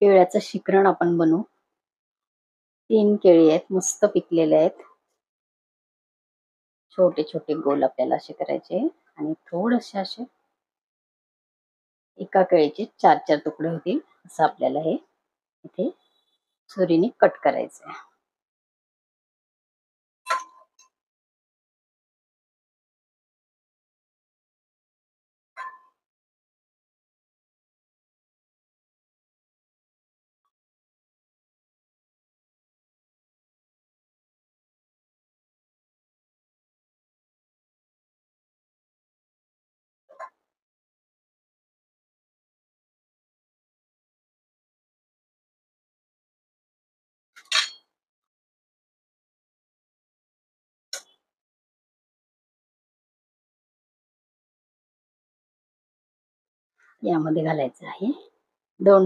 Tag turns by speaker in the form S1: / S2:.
S1: केळ्याचं शिकरण आपण बनवू. 3 केळी आहेत, मस्त पिकलेले आहेत. छोटे छोटे गोल आपल्याला असे करायचे आणि थोडेसे असे एका केळीचे 4-4 तुकडे होतील असं आपल्याला हे इथे सुरीने कट करायचं आहे. यामध्ये घालायचं आहे 2